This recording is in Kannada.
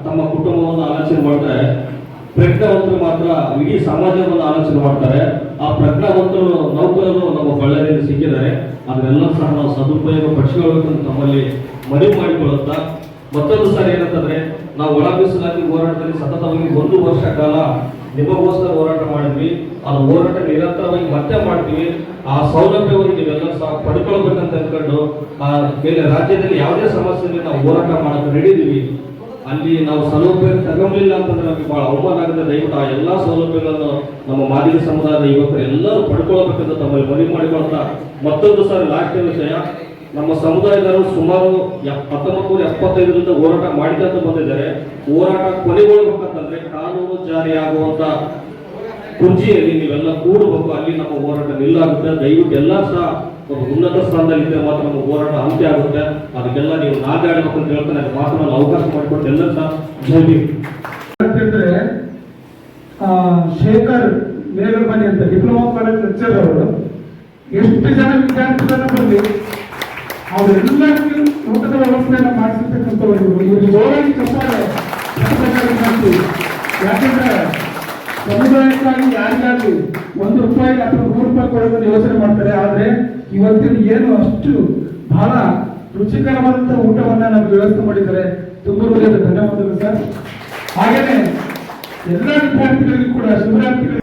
ತಮ್ಮ ಕುಟುಂಬವನ್ನು ಆಲೋಚನೆ ಮಾಡ್ತಾರೆ, ಪ್ರಜ್ಞಾವಂತರು ಮಾತ್ರ ಇಡೀ ಸಮಾಜವನ್ನು ಆಲೋಚನೆ ಮಾಡ್ತಾರೆ. ಆ ಪ್ರಜ್ಞಾವಂತರು ನೌಕರರು ನಮ್ಮ ಬಳ್ಳಾರಿಯಲ್ಲಿ ಸಿಕ್ಕಿದ್ದಾರೆ. ಅದನ್ನೆಲ್ಲ ಸಹ ನಾವು ಸದುಪಯೋಗ ಪಡಿಸಿಕೊಳ್ಳಬೇಕಂತ ತಮ್ಮಲ್ಲಿ ಮನವಿ ಮಾಡಿಕೊಳ್ಳುತ್ತಾ, ಮತ್ತೊಂದು ಸಾರಿ ಏನಂತಂದ್ರೆ, ನಾವು ಒಳ ಮೀಸಲಾತಿ ಹೋರಾಟದಲ್ಲಿ ಸತತವಾಗಿ 1 ವರ್ಷ ಕಾಲ ನಿಮಗೋಸ್ಕರ ಹೋರಾಟ ಮಾಡಿದ್ವಿ. ಆ ಹೋರಾಟ ನಿರಂತರವಾಗಿ ಮತ್ತೆ ಮಾಡ್ತೀವಿ. ಆ ಸೌಲಭ್ಯವನ್ನು ನೀವೆಲ್ಲ ಸಹ ಪಡ್ಕೊಳ್ಬೇಕಂತ ಅನ್ಕೊಂಡು ಆ ಬೇರೆ ರಾಜ್ಯದಲ್ಲಿ ಯಾವುದೇ ಸಮಸ್ಯೆಯಲ್ಲಿ ನಾವು ಹೋರಾಟ ಮಾಡಕ್ಕೆ ನಡೀತೀವಿ. ಅಲ್ಲಿ ನಾವು ಸೌಲಭ್ಯ ತಗೊಂಡಿಲ್ಲ ಅಂತಂದ್ರೆ ನಮಗೆ ಬಹಳ ಅವಮಾನ ಆಗುತ್ತೆ. ದಯವಿಟ್ಟು ಆ ಎಲ್ಲಾ ಸೌಲಭ್ಯಗಳನ್ನು ನಮ್ಮ ಮಾದಿಗ ಸಮುದಾಯದ ಯುವಕರು ಎಲ್ಲರೂ ಪಡ್ಕೊಳ್ಬೇಕಂತ ತಮ್ಮಲ್ಲಿ ಮನವಿ ಮಾಡಿಕೊಳ್ತಾ, ಮತ್ತೊಂದು ಸಾರಿ ಲಾಸ್ಟ್ ವಿಷಯ, ನಮ್ಮ ಸಮುದಾಯದವರು ಸುಮಾರು 1975ರಿಂದ ಹೋರಾಟ ಮಾಡಿದಂತ ಬಂದಿದ್ದಾರೆ. ಹೋರಾಟ ಕೊನೆಗೊಳ್ಳಬೇಕಂತಂದ್ರೆ ಕಾನೂನು ಜಾರಿಯಾಗುವಂತ ಕುರ್ಚಿಯಲ್ಲಿ ನೀವೆಲ್ಲ ಕೂಡಬೇಕು. ಅಲ್ಲಿ ನಮ್ಮ ಹೋರಾಟ ನಿಲ್ಲಾಗುತ್ತೆ. ದಯವಿಟ್ಟು ಎಲ್ಲ ಸಹ ಒಂದು ಉನ್ನತ ಸ್ಥಾನದಲ್ಲಿದ್ದರೆ ಮಾತ್ರ ನಮ್ಮ ಹೋರಾಟ ಅಂತ್ಯ ಆಗುತ್ತೆ. ಅದಕ್ಕೆಲ್ಲ ನೀವು ನಾಗಾಡಬೇಕು ಅಂತ ಹೇಳ್ತಾರೆ. ಮಾತನಾಡಲು ಅವಕಾಶ ಮಾಡಿಕೊಟ್ಟು ಎಲ್ಲ ಸಹ ಜೈ ಭೀಮ್. ಅಂತಂದ್ರೆ ಶೇಖರ್ ಮೇಘಲ್ಮನಿ ಅಂತ ಡಿಪ್ಲೊಮಾ ಕಾಲೇಜ್ ಲೆಕ್ಚರ್ ಅವರು ಎಷ್ಟು ಜನ ವಿದ್ಯಾರ್ಥಿಗಳನ್ನ ಬಂದು ಅವರೆಲ್ಲರಿಗೂ ಊಟದ ವ್ಯವಸ್ಥೆಯನ್ನು ಮಾಡಿಸಿರ್ತಕ್ಕಂಥವ್ರು ಇವರು ಜೋರಾಗಿ ಕಪ್ಪಾರೆ. ಯಾಕಂದ್ರೆ ಸಮುದಾಯಕ್ಕಾಗಿ ಯಾರಿಗಾಗಲಿ ₹1 ಅಥವಾ ₹100 ಕೊಡೋದನ್ನು ಯೋಚನೆ ಮಾಡ್ತಾರೆ. ಆದ್ರೆ ಇವತ್ತಿನ ಏನು ಅಷ್ಟು ಬಹಳ ರುಚಿಕರವಾದಂತಹ ಊಟವನ್ನ ನಮ್ಗೆ ವ್ಯವಸ್ಥೆ ಮಾಡಿದ್ದಾರೆ. ತುಂಬ ಹೃದಯದ ಧನ್ಯವಾದಗಳು ಸರ್. ಹಾಗೇನೆ ಎಲ್ಲ ವಿದ್ಯಾರ್ಥಿಗಳಿಗೂ ಕೂಡ ಶಿವರಾತ್ರಿ